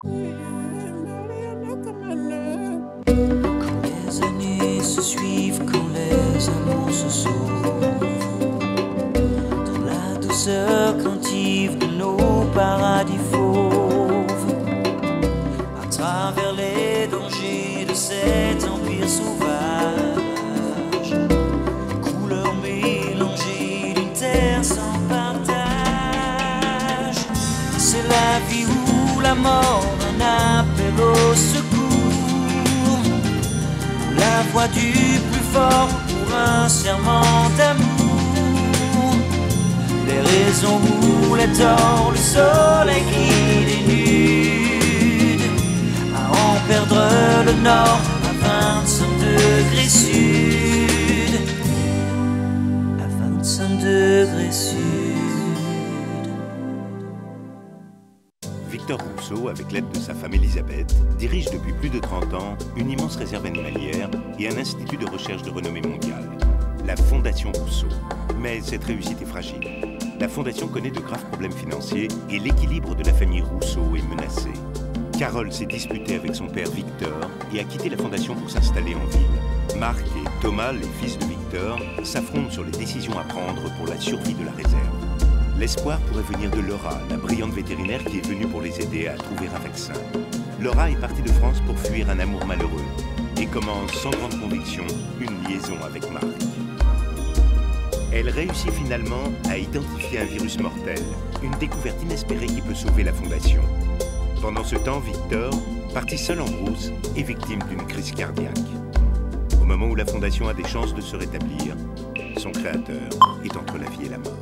Quand les années se suivent, quand les amours se sauvent, dans la douceur craintive de nos paradis fauves, à travers les dangers de cet empire sauvage, couleur mélangée d'une terre sans partage. C'est la vie ou la mort, un appel au secours, la voix du plus fort pour un serment d'amour, les raisons ou les torts, le soleil qui dénude, à en perdre le nord à 25 degrés sud, à 25 degrés sud. Victor Rousseau, avec l'aide de sa femme Elisabeth, dirige depuis plus de 30 ans une immense réserve animalière et un institut de recherche de renommée mondiale, la Fondation Rousseau. Mais cette réussite est fragile. La Fondation connaît de graves problèmes financiers et l'équilibre de la famille Rousseau est menacé. Carole s'est disputée avec son père Victor et a quitté la Fondation pour s'installer en ville. Marc et Thomas, les fils de Victor, s'affrontent sur les décisions à prendre pour la survie de la réserve. L'espoir pourrait venir de Laura, la brillante vétérinaire qui est venue pour les aider à trouver un vaccin. Laura est partie de France pour fuir un amour malheureux et commence sans grande conviction une liaison avec Marc. Elle réussit finalement à identifier un virus mortel, une découverte inespérée qui peut sauver la Fondation. Pendant ce temps, Victor, parti seul en brousse, est victime d'une crise cardiaque. Au moment où la Fondation a des chances de se rétablir, son créateur est entre la vie et la mort.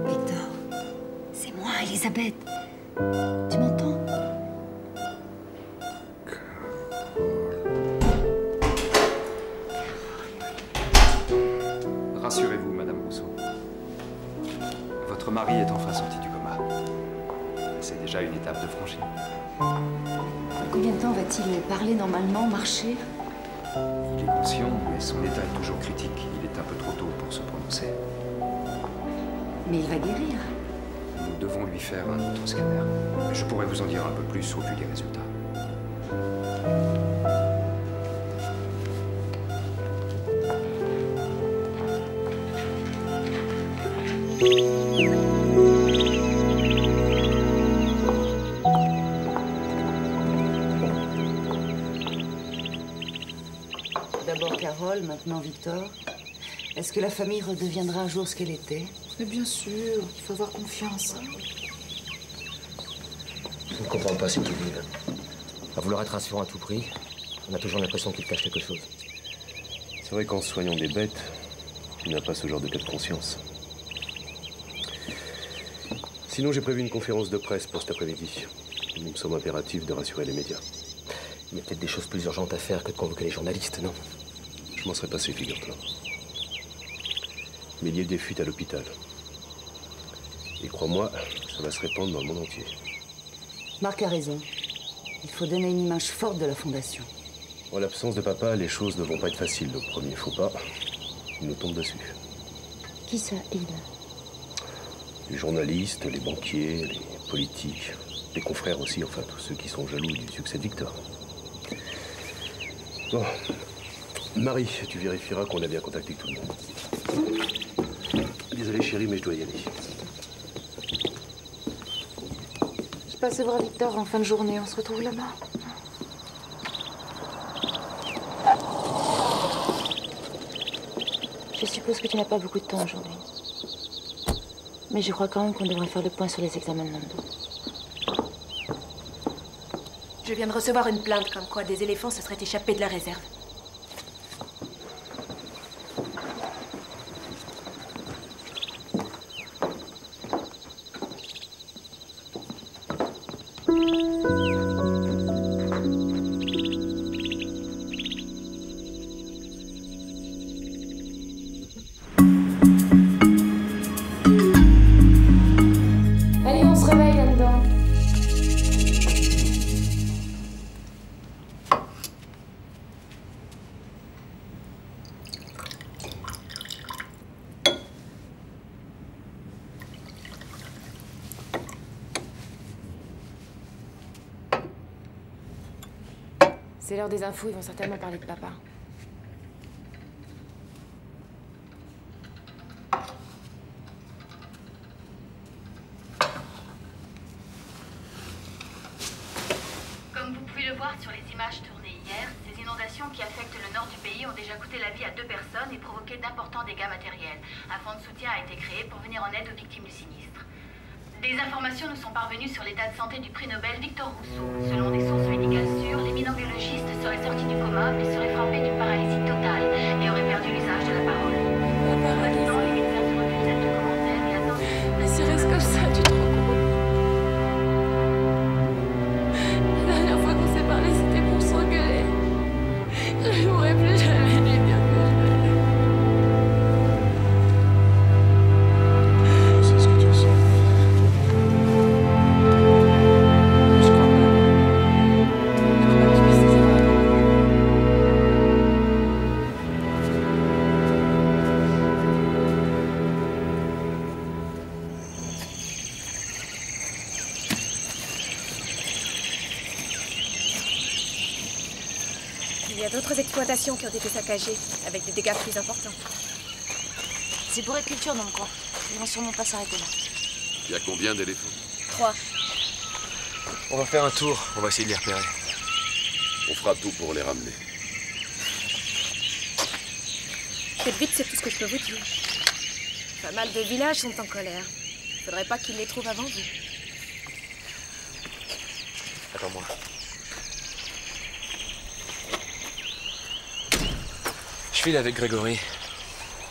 Victor, c'est moi, Elisabeth. Tu m'entends? Rassurez-vous, Madame Rousseau. Votre mari est enfin sorti du coma. C'est déjà une étape de franchie. Combien de temps va-t-il parler normalement, marcher? Il est conscient, mais son état est toujours critique. Il est un peu trop tôt pour se prononcer. Mais il va guérir. Nous devons lui faire un autre scanner. Je pourrais vous en dire un peu plus au vu des résultats. D'abord Carole, maintenant Victor. Est-ce que la famille redeviendra un jour ce qu'elle était? Mais bien sûr, il faut avoir confiance. Je ne comprends pas, cette Kevin. À vouloir être rassurant à tout prix, on a toujours l'impression qu'il cache quelque chose. C'est vrai qu'en soignant des bêtes, il n'a pas ce genre de cas de conscience. Sinon, j'ai prévu une conférence de presse pour cet après-midi. Il me semble impératif de rassurer les médias. Il y a peut-être des choses plus urgentes à faire que de convoquer les journalistes, non? Je m'en serais passé, figure-toi. Méliès fuite à l'hôpital. Et crois-moi, ça va se répandre dans le monde entier. Marc a raison. Il faut donner une image forte de la Fondation. En l'absence de papa, les choses ne vont pas être faciles. Le premier faux pas, il nous tombe dessus. Qui ça, il? Les journalistes, les banquiers, les politiques, les confrères aussi, enfin tous ceux qui sont jaloux du succès de Victor. Bon. Marie, tu vérifieras qu'on a bien contacté tout le monde. Désolé chérie, mais je dois y aller. Je passe voir Victor en fin de journée. On se retrouve là-bas. Je suppose que tu n'as pas beaucoup de temps aujourd'hui. Mais je crois quand même qu'on devrait faire le point sur les examens de Nando. Je viens de recevoir une plainte comme quoi des éléphants se seraient échappés de la réserve. Allez, on se réveille là-dedans. C'est l'heure des infos, ils vont certainement parler de papa. Comme vous pouvez le voir sur les images tournées hier, ces inondations qui affectent le nord du pays ont déjà coûté la vie à 2 personnes et provoqué d'importants dégâts matériels. Un fonds de soutien a été créé pour venir en aide aux victimes du sinistre. Des informations nous sont parvenues sur l'état de santé du prix Nobel Victor Rousseau. Selon des sources médicales sûres, l'éminent biologiste serait sorti du coma mais serait frappé d'une paralysie totale et aurait perdu l'usage de la parole. La paralysie. Les médecins se refusent à tout commentaire et attendent. Mais s'il reste comme ça, tu te rends compte? La dernière fois qu'on s'est parlé, c'était pour s'engueuler. Je n'aurais plus jamais du bien que je vais. C'est ce que tu ressens. Je crois pas. Je crois pas que tu puisses les avoir. Il y a d'autres exploitations qui ont été saccagées, avec des dégâts plus importants. C'est pour agriculture dans le coin. Ils vont sûrement pas s'arrêter là. Il y a combien d'éléphants? 3. On va faire un tour, on va essayer de les repérer. On fera tout pour les ramener. Faites vite, c'est tout ce que je peux vous dire. Pas mal de villages sont en colère. Faudrait pas qu'ils les trouvent avant vous. Attends-moi. Je file avec Grégory.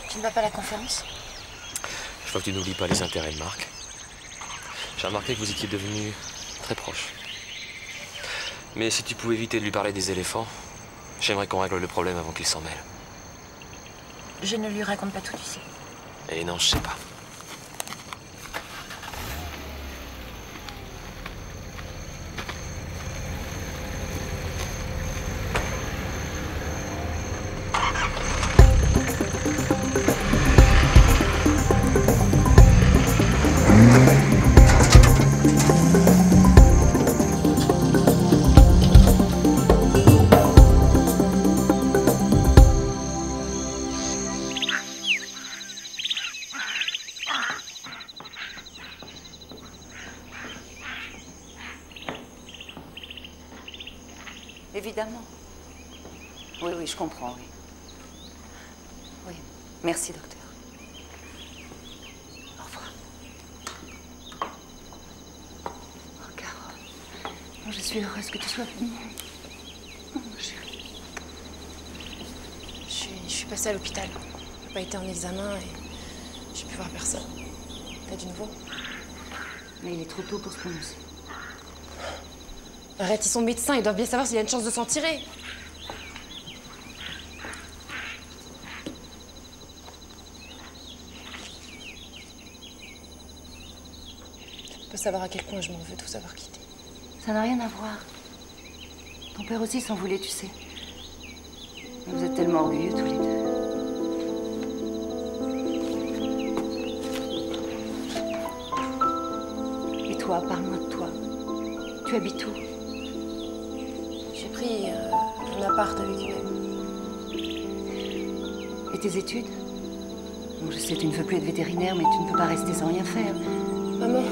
Tu ne vas pas à la conférence? Je vois que tu n'oublies pas les intérêts de Marc. J'ai remarqué que vous étiez devenus très proches. Mais si tu pouvais éviter de lui parler des éléphants, j'aimerais qu'on règle le problème avant qu'il s'en mêle. Je ne lui raconte pas tout, tu sais. Et non, je sais pas. Évidemment. Oui, oui, je comprends, oui. Oui, merci, docteur. Au revoir. Oh, Carole. Oh, je suis heureuse que tu sois venue. Oh, chérie. Je suis passée à l'hôpital. J'ai pas été en examen et j'ai pu voir personne. T'as du nouveau? Mais il est trop tôt pour se prononcer. Arrête, ils sont médecins, ils doivent bien savoir s'il y a une chance de s'en tirer. Tu peux savoir à quel point je m'en veux de vous avoir quitté. Ça n'a rien à voir. Ton père aussi s'en voulait, tu sais. Mais vous êtes tellement orgueilleux tous les deux. Et toi, parle-moi de toi. Tu habites où? J'ai pris un appart avec du même. tes études? Bon, je sais, tu ne veux plus être vétérinaire, mais tu ne peux pas rester sans rien faire. Maman,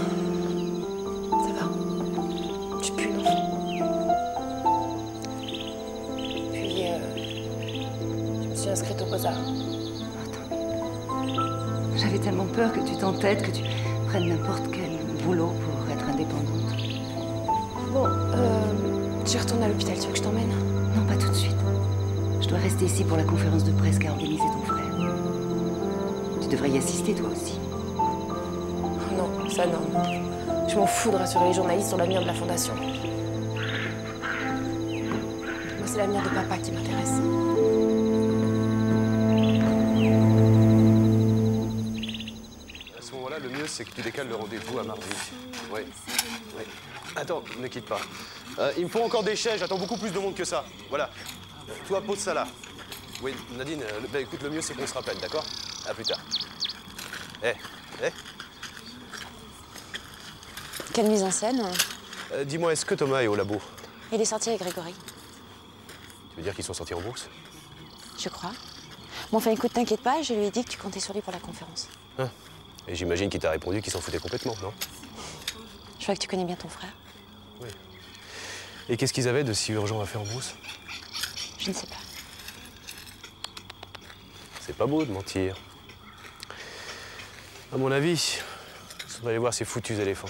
ça va. Je pue, non? Puis, je me suis inscrite au Beaux-Arts. J'avais tellement peur que tu t'entêtes, que tu prennes n'importe quel boulot pour être indépendante. Bon, je retourne à l'hôpital. Tu veux que je t'emmène? Non, pas tout de suite. Je dois rester ici pour la conférence de presse qu'a organisée ton frère. Tu devrais y assister, toi aussi. Oh non, ça non. Je m'en fous de rassurer les journalistes sur l'avenir de la Fondation. Moi, c'est l'avenir de papa qui m'intéresse. À ce moment-là, le mieux, c'est que tu décales le rendez-vous à mardi. Oui. Oui. Attends, ne quitte pas. Il me faut encore des chaises, j'attends beaucoup plus de monde que ça. Voilà. Toi, pose ça là. Oui, Nadine, écoute, le mieux, c'est qu'on se rappelle, d'accord? À plus tard. Quelle mise en scène? Dis-moi, est-ce que Thomas est au labo? Il est sorti avec Grégory. Tu veux dire qu'ils sont sortis en bourse? Je crois. Bon, enfin, écoute, t'inquiète pas, je lui ai dit que tu comptais sur lui pour la conférence. Hein? Et j'imagine qu'il t'a répondu qu'il s'en foutait complètement, non? Je vois que tu connais bien ton frère. Oui. Et qu'est-ce qu'ils avaient de si urgent à faire en brousse? Je ne sais pas. C'est pas beau de mentir. À mon avis, il faudrait aller voir ces foutus éléphants.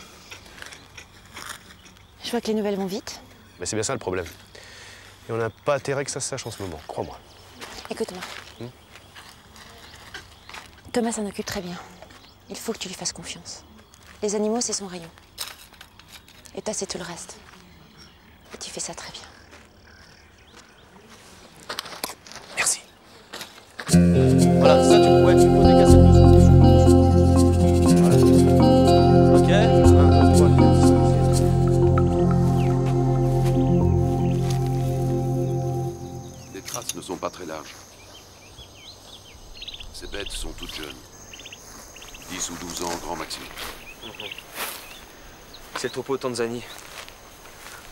Je vois que les nouvelles vont vite. Mais c'est bien ça le problème. Et on n'a pas intérêt que ça se sache en ce moment, crois-moi. Écoute-moi. Thomas s'en occupe très bien. Il faut que tu lui fasses confiance. Les animaux, c'est son rayon. Et toi, c'est tout le reste. Et tu fais ça très bien. Merci. Voilà, ça, tu peux décasser le dessous. Voilà. OK. 1, 2, 3, 4, 5, 6. Les traces ne sont pas très larges. Ces bêtes sont toutes jeunes. 10 ou 12 ans, grand maximum. C'est le troupeau de Tanzanie.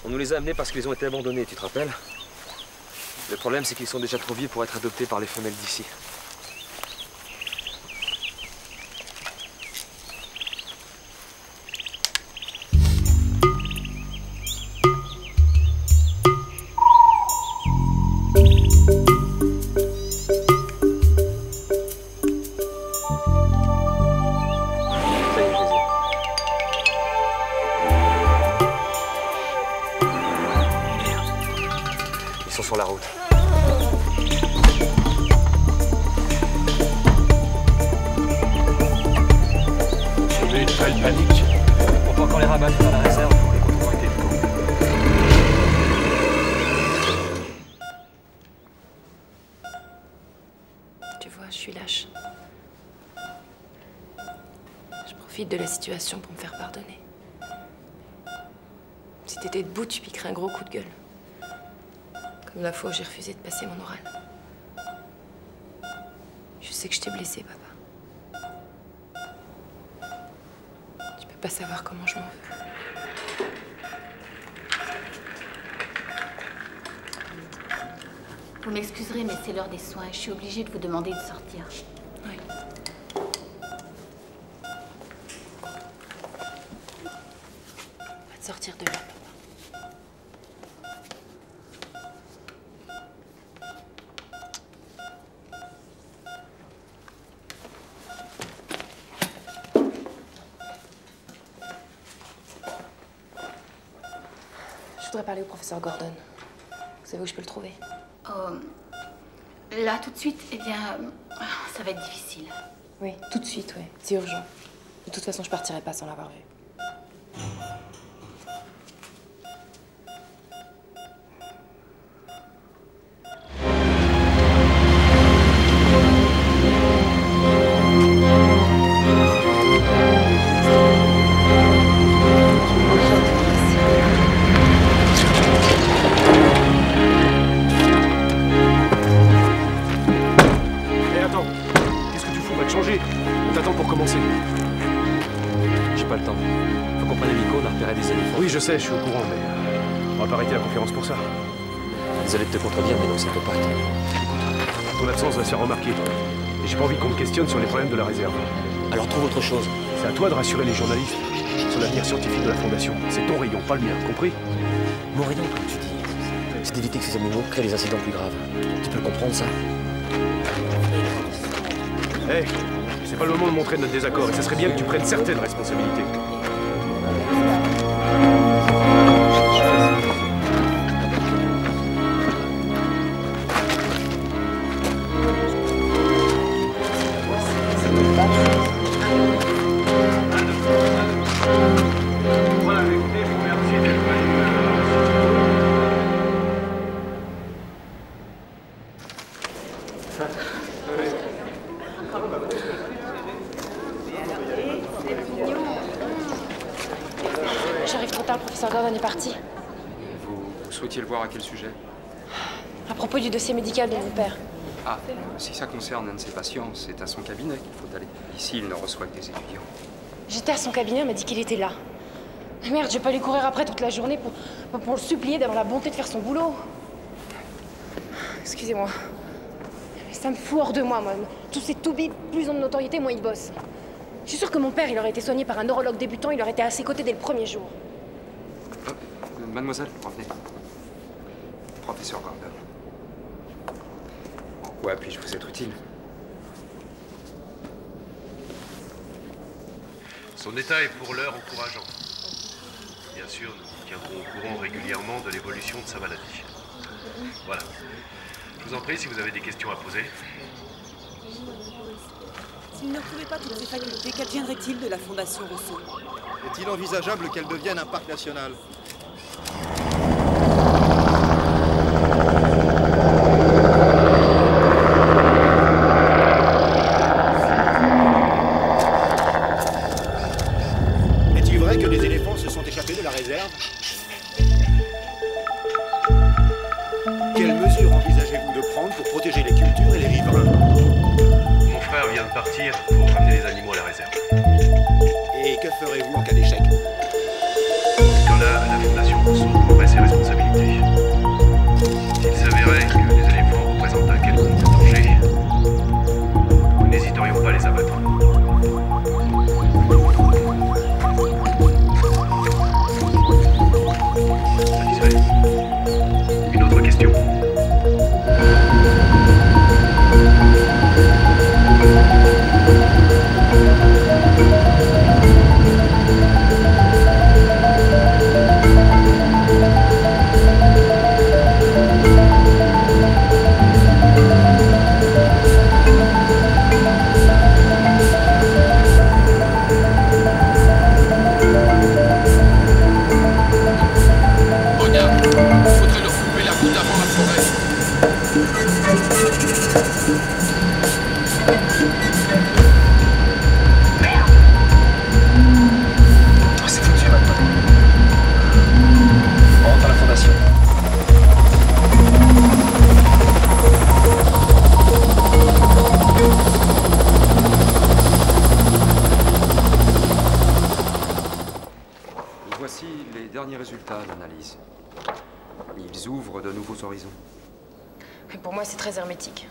On nous les a amenés parce qu'ils ont été abandonnés, tu te rappelles? Le problème, c'est qu'ils sont déjà trop vieux pour être adoptés par les femelles d'ici. Sur la route. J'ai eu une telle panique. On peut encore les rabattre dans la réserve pour les contrôles hélico. Tu vois, je suis lâche. Je profite de la situation pour me faire pardonner. Si t'étais debout, tu piquerais un gros coup de gueule. Comme la fois où j'ai refusé de passer mon oral. Je sais que je t'ai blessé, papa. Tu peux pas savoir comment je m'en veux. Vous m'excuserez, mais c'est l'heure des soins et je suis obligée de vous demander de sortir. Oui. Va te sortir de là, papa. Je voudrais parler au professeur Gordon. Vous savez où je peux le trouver? Là, tout de suite, eh bien, ça va être difficile. Oui, tout de suite, oui. C'est urgent. De toute façon, je partirai pas sans l'avoir vu. On t'attend pour commencer. J'ai pas le temps. Faut qu'on prenne l'hélico, on a repéré des éléphants. Oui, je sais, je suis au courant, mais on va pas arrêter la conférence pour ça. Désolé de te contredire, mais non, ça peut pas attendre. ton absence va se faire remarquer. Et j'ai pas envie qu'on me questionne sur les problèmes de la réserve. Alors trouve autre chose. C'est à toi de rassurer les journalistes sur l'avenir scientifique de la Fondation. C'est ton rayon, pas le mien, compris? Mon rayon, comme tu dis, c'est d'éviter que ces animaux créent des incidents plus graves. Tu peux le comprendre, ça? Hé, c'est pas le moment de montrer notre désaccord, et ça serait bien que tu prennes certaines responsabilités. J'arrive trop tard, le professeur Gordon est parti. Vous souhaitiez le voir à quel sujet? À propos du dossier médical de mon père. Ah, si ça concerne un de ses patients, c'est à son cabinet qu'il faut aller. Ici, il ne reçoit que des étudiants. J'étais à son cabinet, on m'a dit qu'il était là. Merde, j'ai pas lui courir après toute la journée pour le supplier d'avoir la bonté de faire son boulot. Excusez-moi. Ça me fout hors de moi. Tous ces toubibs, plus ils ont de notoriété, moins ils bossent. Je suis sûre que mon père, il aurait été soigné par un neurologue débutant, il aurait été à ses côtés dès le premier jour. Mademoiselle, revenez. Professeur Gordon. En quoi puis-je vous être utile? Son état est pour l'heure encourageant. Bien sûr, nous vous tiendrons au courant régulièrement de l'évolution de sa maladie. Voilà. Je vous en prie, si vous avez des questions à poser. S'il ne retrouvait pas toutes ses facultés, qu'adviendrait-il de la Fondation Rousseau? Est-il envisageable qu'elle devienne un parc national? Est-il vrai que des éléphants se sont échappés de la réserve? Quelles mesures envisagez-vous de prendre pour protéger les cultures et les riverains? Mon frère vient de partir pour ramener les animaux à la réserve. Et que ferez-vous en cas d'échec? Dans la Fondation Rousseau prendrait ses responsabilités. S'il s'avérait que les éléphants représentent un quelconque danger, nous n'hésiterions pas à les abattre. Satisfait. Une autre question? C'est foutu maintenant. On rentre à la Fondation. Voici les derniers résultats d'analyse. Ils ouvrent de nouveaux horizons. Pour moi, c'est très hermétique.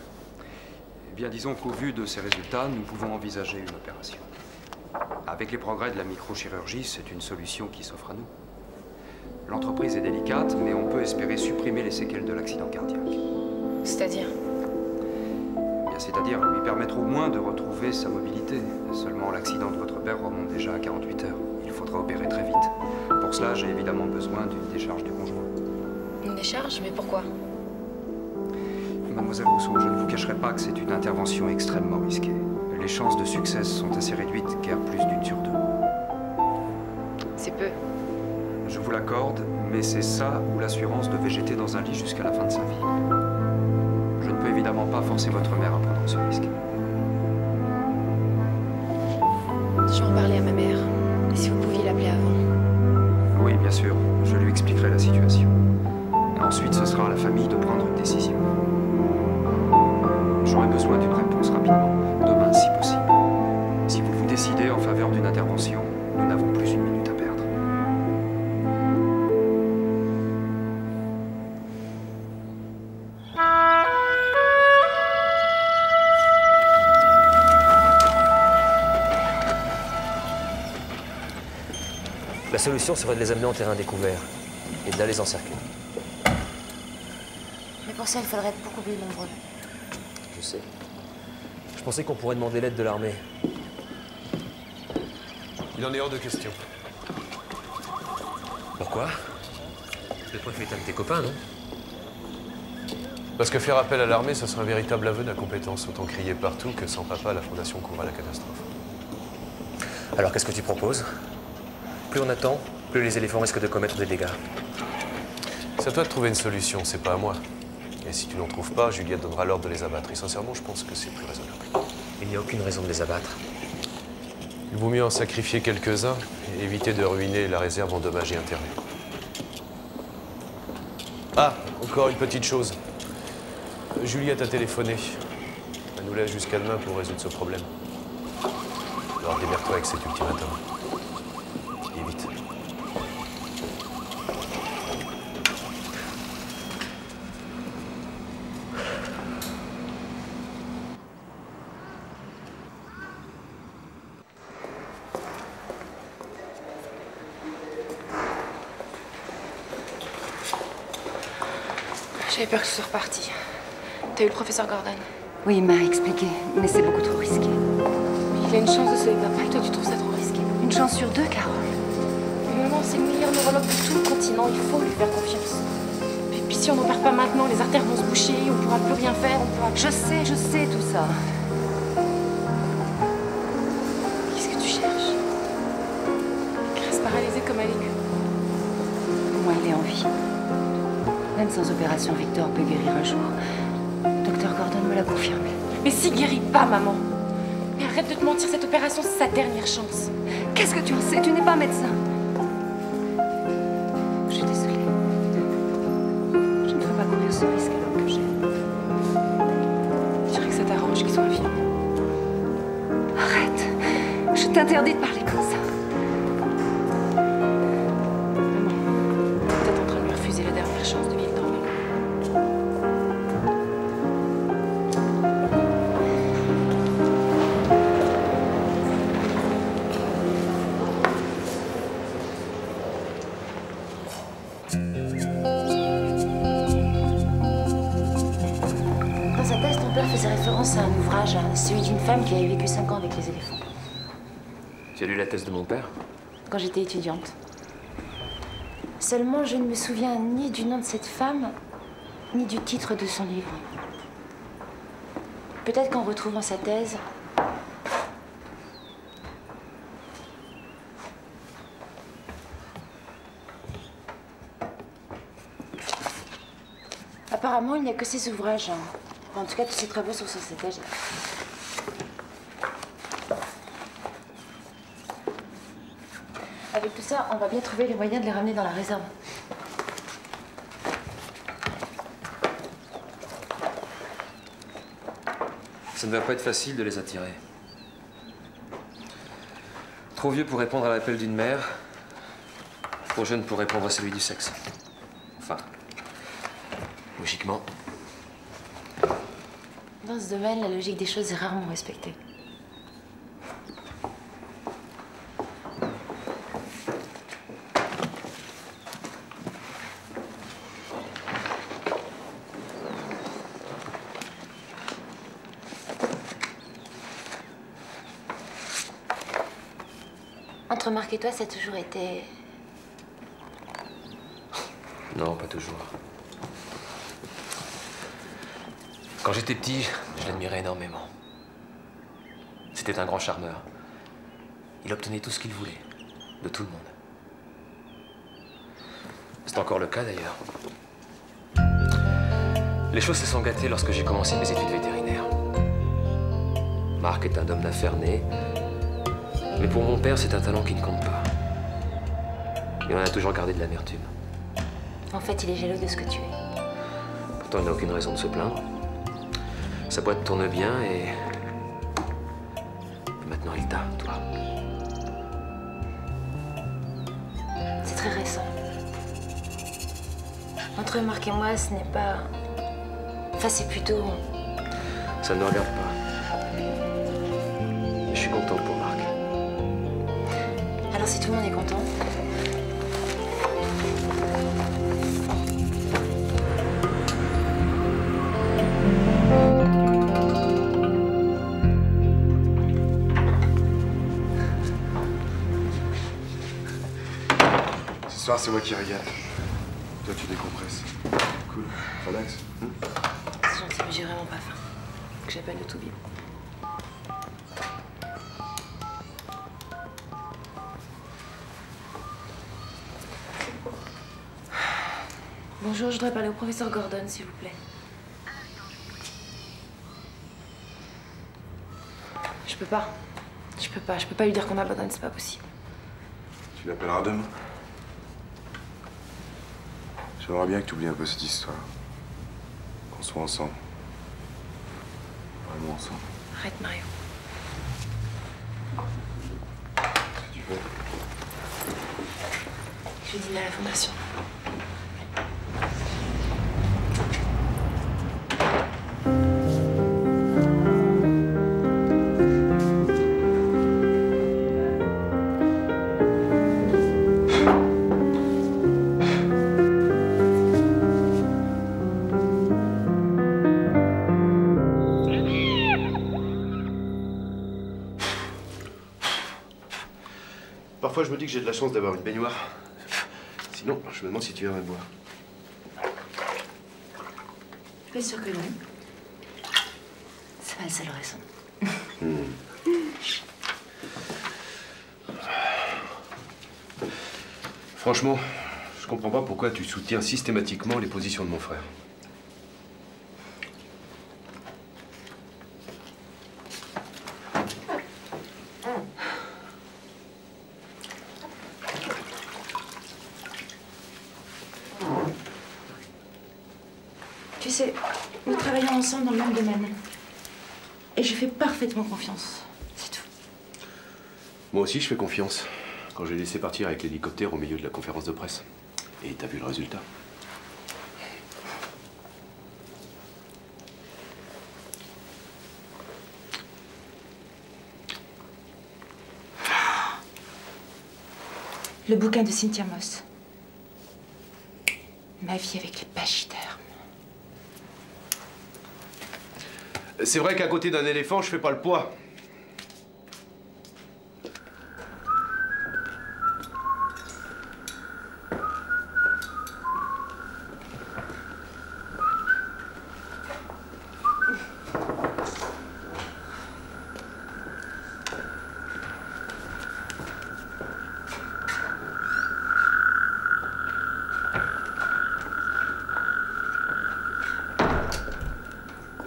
Eh bien, disons qu'au vu de ces résultats, nous pouvons envisager une opération. Avec les progrès de la microchirurgie, c'est une solution qui s'offre à nous. L'entreprise est délicate, mais on peut espérer supprimer les séquelles de l'accident cardiaque. C'est-à-dire? C'est-à-dire lui permettre au moins de retrouver sa mobilité. Seulement, l'accident de votre père remonte déjà à 48 heures. Il faudra opérer très vite. Pour cela, j'ai évidemment besoin d'une décharge du conjoint. Une décharge? Mais pourquoi? Mademoiselle Rousseau, je ne vous cacherai pas que c'est une intervention extrêmement risquée. Les chances de succès sont assez réduites, guère plus d'une sur deux. C'est peu. Je vous l'accorde, mais c'est ça ou l'assurance de végéter dans un lit jusqu'à la fin de sa vie. Je ne peux évidemment pas forcer votre mère à prendre ce risque. Je vais en parler à ma mère. Et si vous pouviez l'appeler avant? Oui, bien sûr. Je lui expliquerai la situation. Et ensuite, ce sera à la famille de prendre une décision. J'aurai besoin d'une réponse rapidement, demain si possible. Si vous vous décidez en faveur d'une intervention, nous n'avons plus une minute à perdre. La solution serait de les amener en terrain découvert et de les encercler. Mais pour ça, il faudrait être beaucoup plus nombreux. Je sais. Je pensais qu'on pourrait demander l'aide de l'armée. Il en est hors de question. Pourquoi? Le préfet est un de tes copains, non? Parce que faire appel à l'armée, ce serait un véritable aveu d'incompétence. Autant crier partout que sans papa, la Fondation court à la catastrophe. Alors qu'est-ce que tu proposes? Plus on attend, plus les éléphants risquent de commettre des dégâts. C'est à toi de trouver une solution, c'est pas à moi. Et si tu n'en trouves pas, Juliette donnera l'ordre de les abattre. Et sincèrement, je pense que c'est plus raisonnable. Il n'y a aucune raison de les abattre. Il vaut mieux en sacrifier quelques-uns et éviter de ruiner la réserve endommagée intérieure. Ah, encore une petite chose. Juliette a téléphoné. Elle nous laisse jusqu'à demain pour résoudre ce problème. Alors démerde-toi avec cet ultimatum. Et vite. J'avais peur que ce soit reparti. T'as eu le professeur Gordon? Oui, il m'a expliqué, mais c'est beaucoup trop risqué. Il a une chance de sauver papa et toi tu trouves ça trop risqué. Une chance sur deux, Carole. Mais maman, c'est le meilleur neurologue de tout le continent, il faut lui faire confiance. Et puis si on n'opère pas maintenant, les artères vont se boucher, on pourra plus rien faire, on pourra... Je sais tout ça. Qu'est-ce que tu cherches? Il reste paralysé comme un légume. Au moins il est en vie. Même sans opération, Victor peut guérir un jour. Docteur Gordon me l'a confirmé. Mais s'il guérit pas, maman. Mais arrête de te mentir, cette opération, c'est sa dernière chance. Qu'est-ce que tu en sais? Tu n'es pas médecin. Je suis désolée. Je ne veux pas courir ce risque alors que j'aime. Je dirais que ça t'arrange qu'il soit vivant. Arrête. Je t'interdis de parler comme ça. Maman, t'es en train de lui refuser la dernière chance de vivre normalement. Dans sa thèse, ton père faisait référence à un ouvrage, celui d'une femme qui avait vécu 5 ans avec les éléphants. Tu as lu la thèse de mon père? Quand j'étais étudiante. Seulement, je ne me souviens ni du nom de cette femme, ni du titre de son livre. Peut-être qu'en retrouvant sa thèse... Apparemment, il n'y a que ces ouvrages. En tout cas, tous ses travaux sont sur cet étagère. Avec tout ça, on va bien trouver les moyens de les ramener dans la réserve. Ça ne va pas être facile de les attirer. Trop vieux pour répondre à l'appel d'une mère, trop jeune pour répondre à celui du sexe. Enfin, logiquement. Dans ce domaine, la logique des choses est rarement respectée. Entre Marc et toi, ça a toujours été... Non, pas toujours. Quand j'étais petit, je l'admirais énormément. C'était un grand charmeur. Il obtenait tout ce qu'il voulait, de tout le monde. C'est encore le cas d'ailleurs. Les choses se sont gâtées lorsque j'ai commencé mes études vétérinaires. Marc est un homme d'affaires né, mais pour mon père, c'est un talent qui ne compte pas. Il en a toujours gardé de l'amertume. En fait, il est jaloux de ce que tu es. Pourtant, il n'a aucune raison de se plaindre. Sa boîte tourne bien et... maintenant, il t'a, toi. C'est très récent. Entre Marc et moi, ce n'est pas... Enfin, c'est plutôt... Ça ne me regarde pas. Je suis content pour Marc. Alors si tout le monde est content. Ce soir, c'est moi qui régale. Toi, tu décompresses. Cool. Relax. C'est gentil, mais j'ai vraiment pas faim. Faut que j'appelle le Toubib. Bonjour, je voudrais parler au professeur Gordon, s'il vous plaît. Je peux pas. Je peux pas lui dire qu'on abandonne, c'est pas possible. Tu l'appelleras demain. J'aimerais bien que tu oublies un peu cette histoire. Qu'on soit ensemble. Vraiment ensemble. Arrête, Mario. Tu veux? Je vais dîner à la fondation. Parfois, je me dis que j'ai de la chance d'avoir une baignoire. Sinon, je me demande si tu viendrais boire. Bien sûr que non. C'est pas la seule raison. Franchement, je comprends pas pourquoi tu soutiens systématiquement les positions de mon frère. Tu sais, nous travaillons ensemble dans le même domaine. Et je fais parfaitement confiance. C'est tout. Moi aussi, je fais confiance. Quand j'ai laissé partir avec l'hélicoptère au milieu de la conférence de presse. Et t'as vu le résultat. Le bouquin de Cynthia Moss. Ma vie avec les pachydermes. C'est vrai qu'à côté d'un éléphant, je fais pas le poids.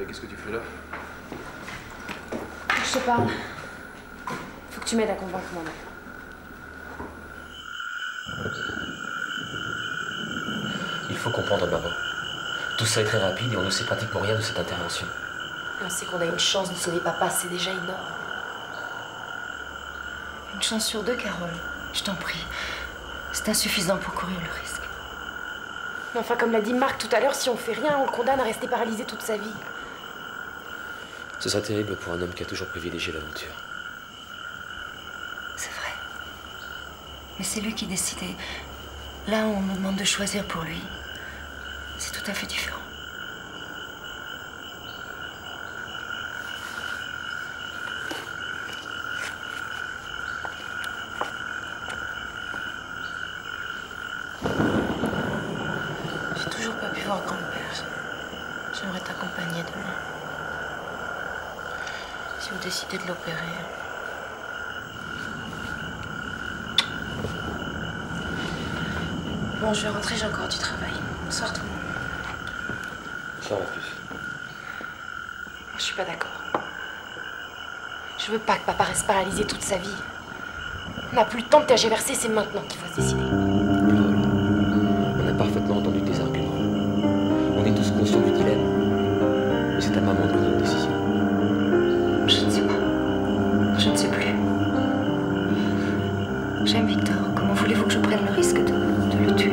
Qu'est-ce que tu fais là? Je sais pas. Faut que tu m'aides à convaincre maman. Il faut comprendre, maman. Tout ça est très rapide et on ne sait pratiquement rien de cette intervention. On sait qu'on a une chance de sauver papa, c'est déjà énorme. Une chance sur deux, Carole. Je t'en prie. C'est insuffisant pour courir le risque. Mais enfin, comme l'a dit Marc tout à l'heure, si on fait rien, on le condamne à rester paralysé toute sa vie. Ce serait terrible pour un homme qui a toujours privilégié l'aventure. C'est vrai. Mais c'est lui qui décide. Et là, on nous demande de choisir pour lui. C'est tout à fait différent. J'ai toujours pas pu voir grand-père. J'aimerais t'accompagner demain. Si vous décidez de l'opérer. Bon, je vais rentrer, j'ai encore du travail. Bonsoir tout le monde. Ça va plus. Je suis pas d'accord. Je veux pas que papa reste paralysé toute sa vie. On n'a plus le temps de tergiverser, c'est maintenant qu'il faut se décider. On a parfaitement entendu tes arguments. On est tous conscients du dilemme. Mais c'est à maman de prendre une décision. Je ne sais pas. Je ne sais plus. J'aime Victor. Comment voulez-vous que je prenne le risque de le tuer?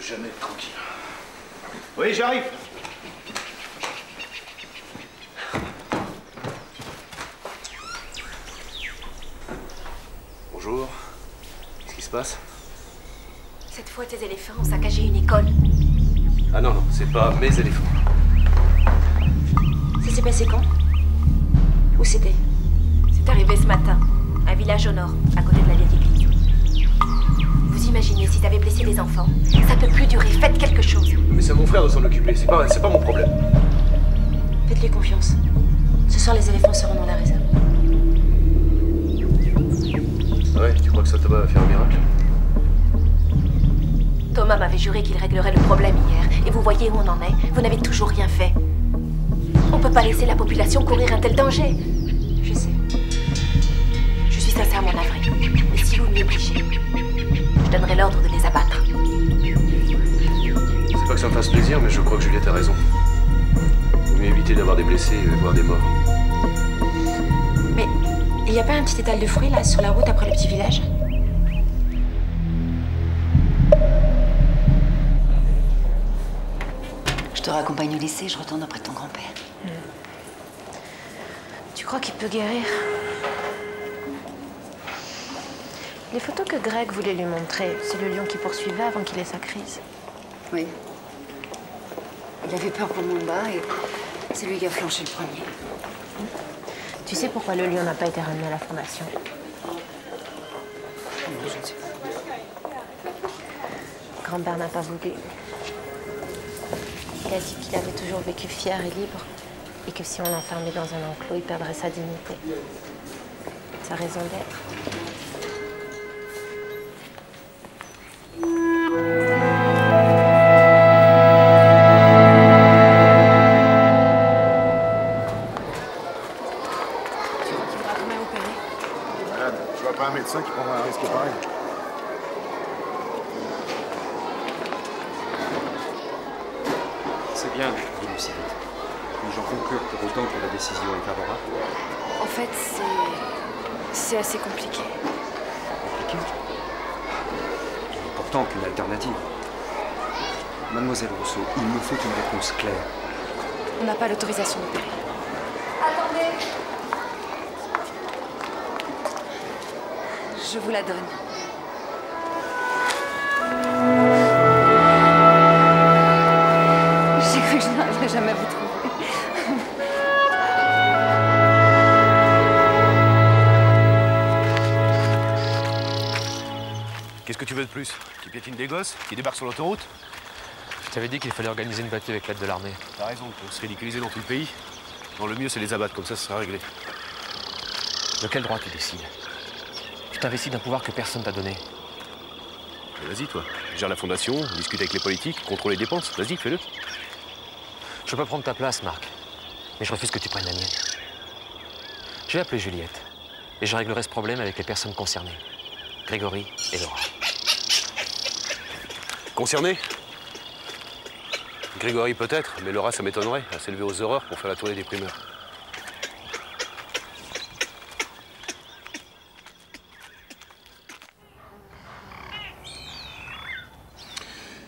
jamais être tranquille. Oui, j'arrive. Bonjour. Qu'est-ce qui se passe? Cette fois, tes éléphants ont saccagé une école. Ah non, non, c'est pas mes éléphants. Ça s'est passé quand? Où c'était? C'est arrivé ce matin. Un village au nord, à côté de la vieille église. Vous imaginez si t'avais blessé des enfants? Ça peut plus durer, faites quelque chose. Mais c'est à mon frère de s'en occuper, c'est pas mon problème. Faites-lui confiance. Ce soir, les éléphants seront dans la réserve. Ah ouais, tu crois que ça Thomas va faire un miracle? Thomas m'avait juré qu'il réglerait le problème hier. Et vous voyez où on en est? Vous n'avez toujours rien fait. On peut pas laisser la population courir un tel danger. Je sais. Je suis sincèrement navrée. Mais si vous m'y obligez, je donnerai l'ordre de les abattre. C'est pas que ça me fasse plaisir, mais je crois que Juliette a raison. Vaut mieux éviter d'avoir des blessés et voire des morts. Mais il n'y a pas un petit étal de fruits là, sur la route après le petit village? Je te raccompagne au lycée, je retourne auprès de ton grand-père. Tu crois qu'il peut guérir? Les photos que Greg voulait lui montrer, c'est le lion qui poursuivait avant qu'il ait sa crise. Oui. Il avait peur pour Mumba et c'est lui qui a flanché le premier. Tu sais pourquoi le lion n'a pas été ramené à la fondation? Je ne sais pas. Grand-père n'a pas voulu. Il a dit qu'il avait toujours vécu fier et libre et que si on l'enfermait dans un enclos, il perdrait sa dignité, sa raison d'être. Qui prendra un risque pareil. C'est bien dit Lucille. Puis-je en conclure pour autant que la décision est favorable? En fait, c'est assez compliqué. Compliqué? Il n'est pourtant qu'une alternative. Mademoiselle Rousseau, il me faut une réponse claire. On n'a pas l'autorisation d'opérer. Attendez. Je vous la donne. J'ai cru que je n'arriverais jamais à vous trouver. Qu'est-ce que tu veux de plus? Qui piétine des gosses? Qui débarque sur l'autoroute? Je t'avais dit qu'il fallait organiser une battue avec l'aide de l'armée. T'as raison, pour se ridiculiser dans tout le pays. Non, le mieux, c'est les abattre, comme ça sera réglé. De quel droit tu décides? Tu t'investis d'un pouvoir que personne t'a donné. Vas-y, toi. Gère la fondation, discute avec les politiques, contrôle les dépenses. Vas-y, fais-le. Je peux prendre ta place, Marc. Mais je refuse que tu prennes la mienne. Je vais appeler Juliette. Et je réglerai ce problème avec les personnes concernées. Grégory et Laura. Concerné? Grégory peut-être, mais Laura, ça m'étonnerait. Elle s'est levée aux horreurs pour faire la tournée des primeurs.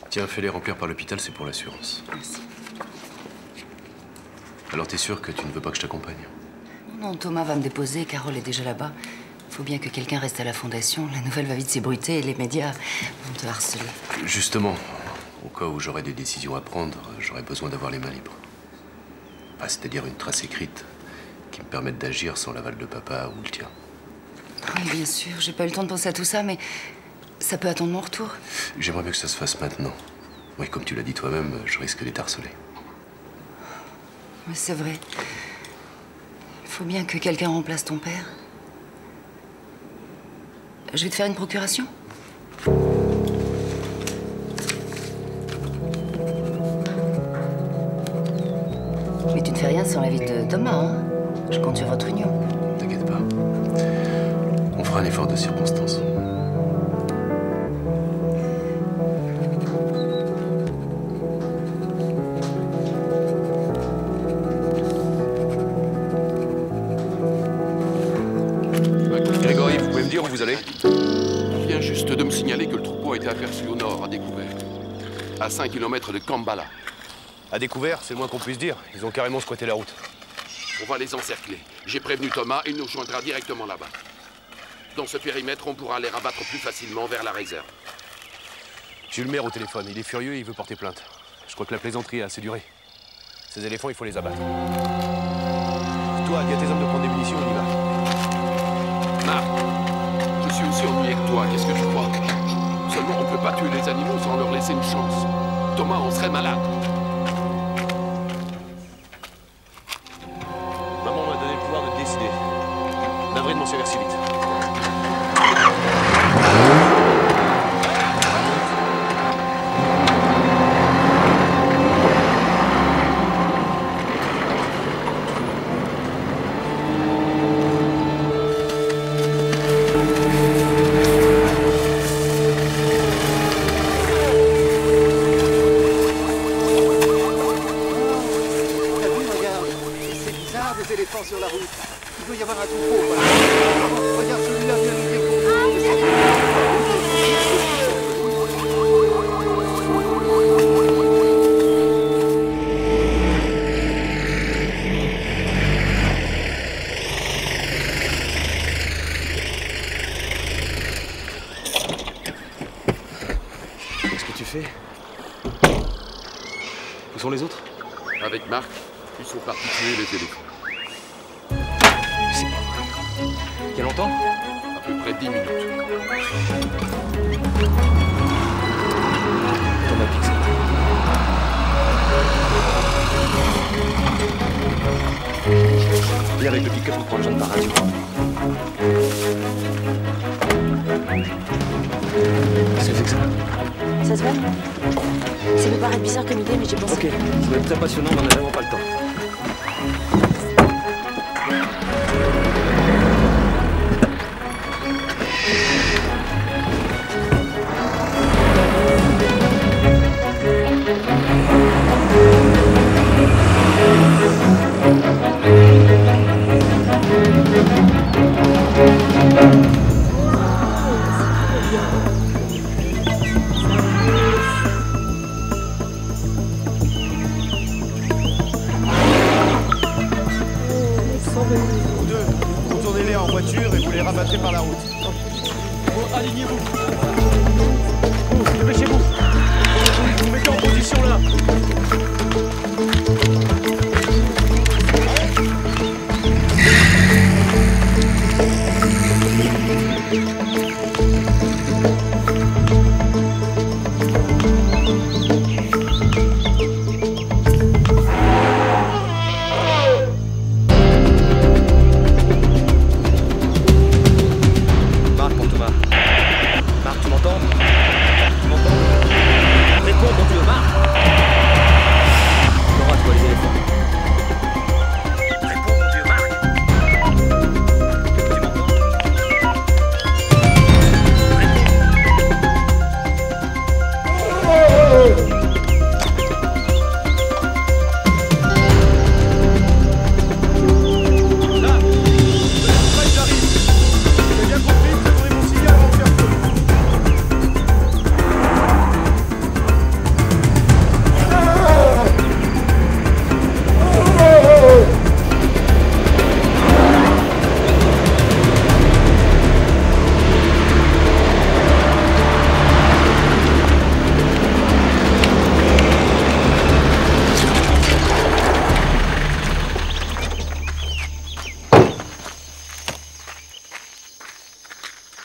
Tiens, fais-les remplir par l'hôpital, c'est pour l'assurance. Merci. Alors t'es sûr que tu ne veux pas que je t'accompagne? Non, Thomas va me déposer, Carole est déjà là-bas. Il faut bien que quelqu'un reste à la fondation. La nouvelle va vite s'ébruiter et les médias vont te harceler. Justement, au cas où j'aurais des décisions à prendre, j'aurais besoin d'avoir les mains libres. Enfin, c'est-à-dire une trace écrite qui me permette d'agir sans l'aval de papa ou le tien. Oui, bien sûr. J'ai pas eu le temps de penser à tout ça, mais ça peut attendre mon retour. J'aimerais bien que ça se fasse maintenant. Oui, comme tu l'as dit toi-même, je risque d'être harcelé. Mais c'est vrai. Il faut bien que quelqu'un remplace ton père. Je vais te faire une procuration. Mais tu ne fais rien sans l'avis de Thomas, hein? Je compte sur votre union. T'inquiète pas. On fera un effort de circonstance. Grégory, vous pouvez me dire où vous allez? On vient juste de me signaler que le troupeau a été aperçu au nord, à découvert. à 5 km de Kambala. À découvert, c'est le moins qu'on puisse dire. Ils ont carrément squatté la route. On va les encercler. J'ai prévenu Thomas, il nous joindra directement là-bas. Dans ce périmètre, on pourra les rabattre plus facilement vers la réserve. J'ai eu le maire au téléphone. Il est furieux et il veut porter plainte. Je crois que la plaisanterie a assez duré. Ces éléphants, il faut les abattre. Toi, dis à tes hommes de prendre des munitions, on y va. Marc, je suis aussi ennuyé que toi, qu'est-ce que tu crois? Seulement, on ne peut pas tuer les animaux sans leur laisser une chance. Thomas, on serait malade. Maman m'a donné le pouvoir de décider. Navré de m'en servir si vite. Sur la route. Il doit y avoir un troupeau. Voilà. Regarde celui-là vient nous dire qu'on... Qu'est-ce que tu fais? Où sont les autres? Avec Marc, ils sont partis tuer les éléphants. Il y a longtemps? À peu près 10 minutes. Thomas Pix. Viens avec le pick-up pour prendre Jeanne par radio. Qu'est-ce que c'est que ça? Ça se va? Ça peut paraître bizarre comme idée, mais j'ai pensé... Ok, ça va être très passionnant, mais on n'a vraiment pas le temps. Vous deux, retournez-les en voiture et vous les rabattrez par la route. Bon, alignez-vous. Dépêchez-vous. Vous mettez en position là.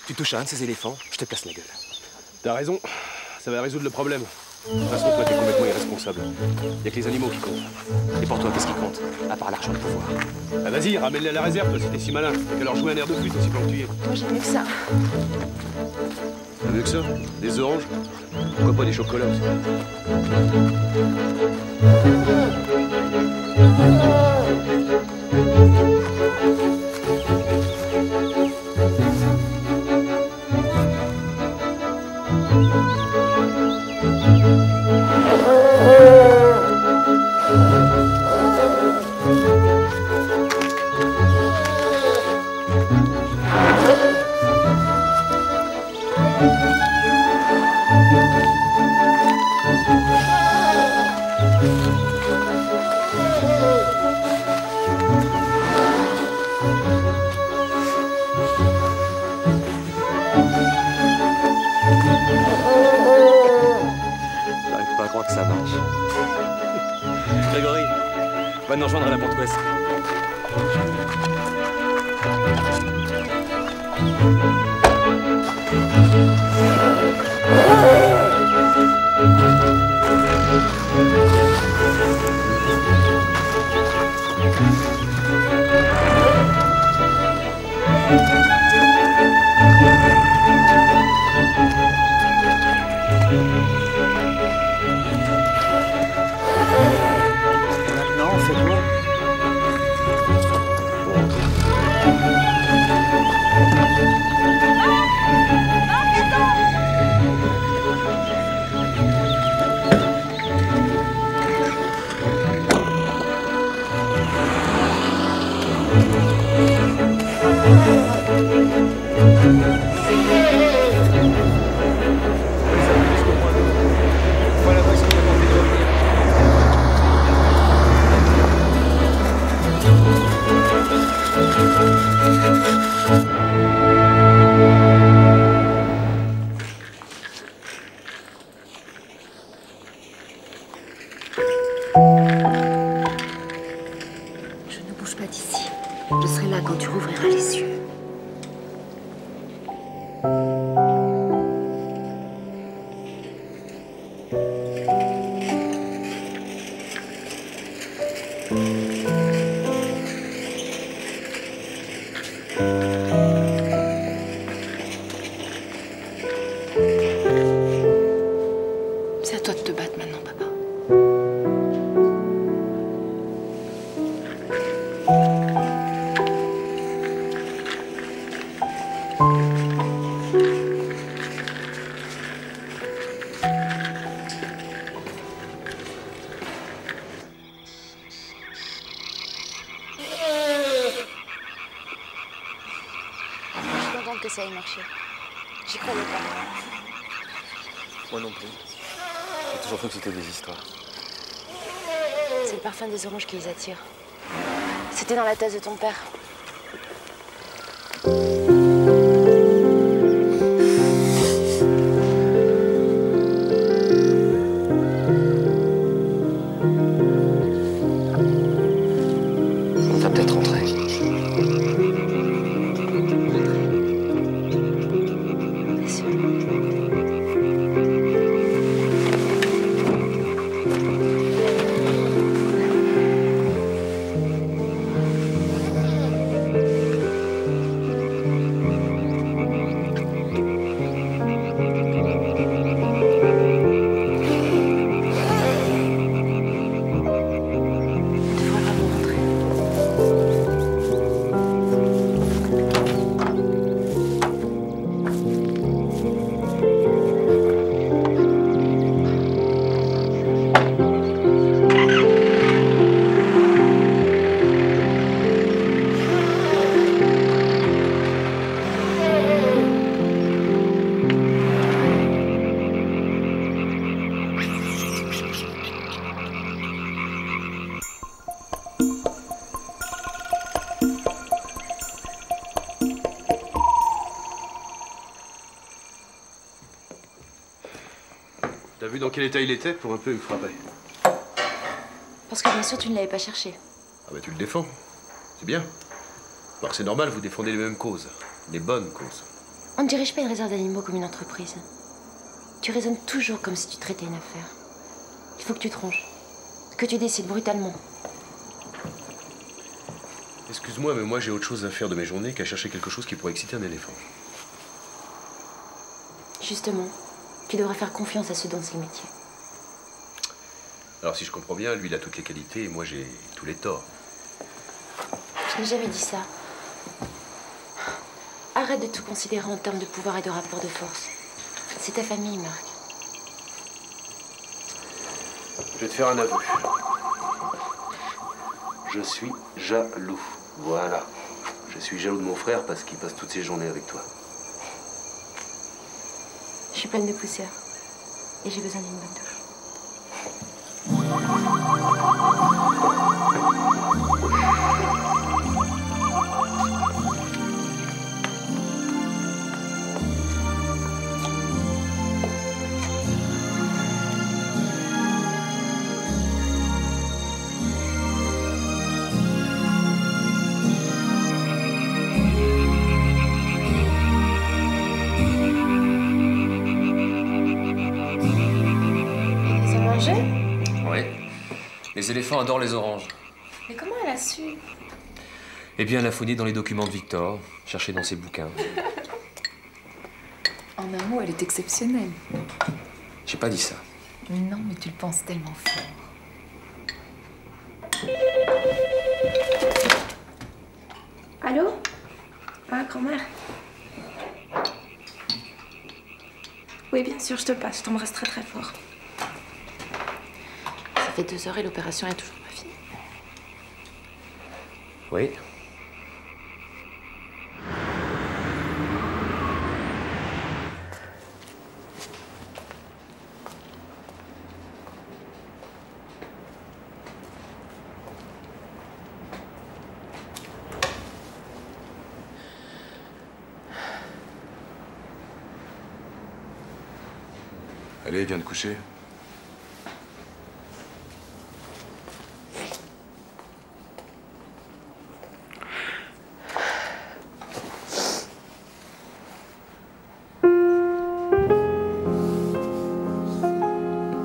Tu touches à un de ces éléphants, je te casse la gueule. T'as raison, ça va résoudre le problème. De toute façon, toi, t'es complètement irresponsable. Y'a que les animaux qui comptent. Et pour toi, qu'est-ce qui compte? À part l'argent et le pouvoir. Ah vas-y, ramène-les à la réserve, toi, si t'es si malin. T'as qu'à leur jouer un air de flûte aussi pendant que tu y es. Moi, j'ai mieux que ça. T'as mieux que ça? Des oranges? Pourquoi pas des chocolats aussi? croire que ça marche. Grégory, va nous rejoindre à la porte ouest. Maintenant, on fait quoi? Je ne bouge pas d'ici. Je serai là quand tu rouvriras les yeux. C'est à toi de te battre maintenant, papa. Je suis contente que ça ait marché. J'y croyais pas. Moi non plus. J'ai toujours cru que c'était des histoires. C'est le parfum des oranges qui les attire. C'était dans la tasse de ton père. On va peut-être rentrer. Bien sûr. T'as vu dans quel état il était? Pour un peu, il me frappait. Parce que bien sûr, tu ne l'avais pas cherché. Ah bah tu le défends. C'est bien. Alors que c'est normal, vous défendez les mêmes causes. Les bonnes causes. On ne dirige pas une réserve d'animaux comme une entreprise. Tu raisonnes toujours comme si tu traitais une affaire. Il faut que tu tranches. Que tu décides brutalement. Excuse-moi, mais moi j'ai autre chose à faire de mes journées qu'à chercher quelque chose qui pourrait exciter un éléphant. Justement, tu devrais faire confiance à ceux dont c'est le métier. Alors si je comprends bien, lui il a toutes les qualités et moi j'ai tous les torts. Je n'ai jamais dit ça. Arrête de tout considérer en termes de pouvoir et de rapport de force. C'est ta famille, Marc. Je vais te faire un aveu. Je suis jaloux. Voilà. Je suis jaloux de mon frère parce qu'il passe toutes ses journées avec toi. Je suis pleine de poussière. Et j'ai besoin d'une bonne douche. Les éléphants adorent les oranges. Mais comment elle a su? Eh bien, elle a fouillé dans les documents de Victor, cherché dans ses bouquins. En un mot, elle est exceptionnelle. J'ai pas dit ça. Non, mais tu le penses tellement fort. Allô? Ah, grand-mère? Oui, bien sûr, je te passe. Je t'embrasse très très fort. Ça fait 2 heures et l'opération est toujours pas finie. Oui. Allez, viens te coucher.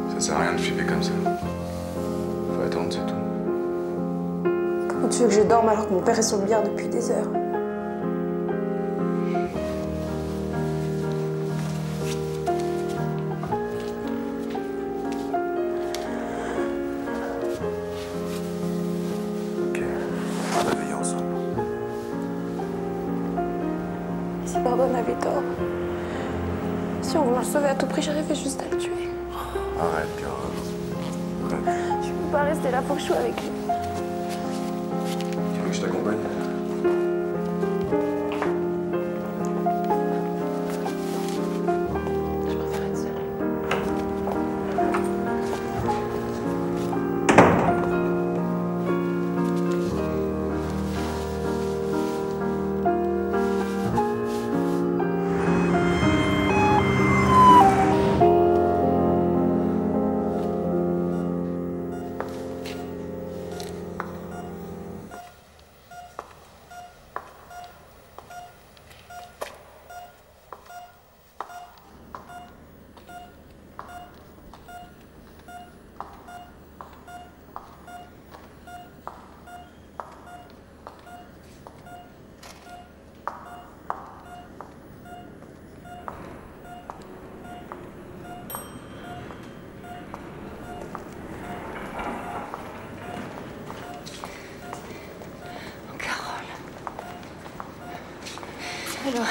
Ça sert à rien de flipper comme ça. Faut attendre, c'est tout. Comment tu veux que je dorme alors que mon père est sur le billard depuis des heures? Si Pardonne avait tort. Si en voulant le sauver à tout prix, j'arrivais juste à le tuer. Arrête, Cara. Arrête. Je peux pas rester là, faut que je sois avec lui. Tu veux que je t'accompagne? Alors,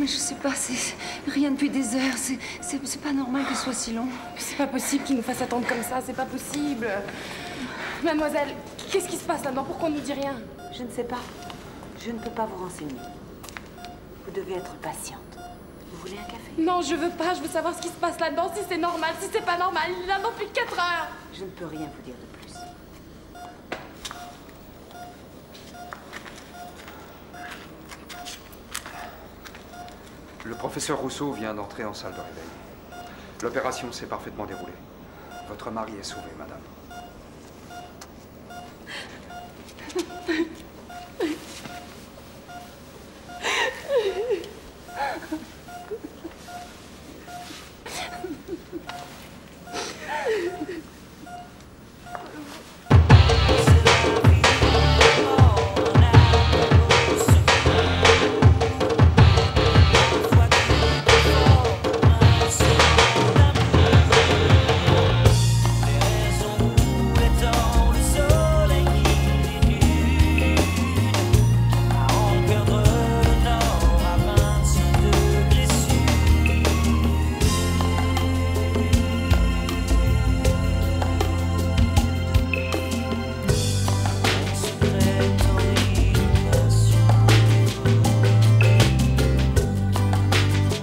mais je sais pas, c'est rien depuis des heures. C'est pas normal que ce soit si long. C'est pas possible qu'il nous fasse attendre comme ça, c'est pas possible. Mademoiselle, qu'est-ce qui se passe là-dedans? Pourquoi on nous dit rien? Je ne sais pas. Je ne peux pas vous renseigner. Vous devez être patiente. Vous voulez un café? Non, je veux pas. Je veux savoir ce qui se passe là-dedans, si c'est normal, si c'est pas normal. Il est là depuis 4 heures. Je ne peux rien vous dire de plus. Le professeur Rousseau vient d'entrer en salle de réveil. L'opération s'est parfaitement déroulée. Votre mari est sauvé, madame.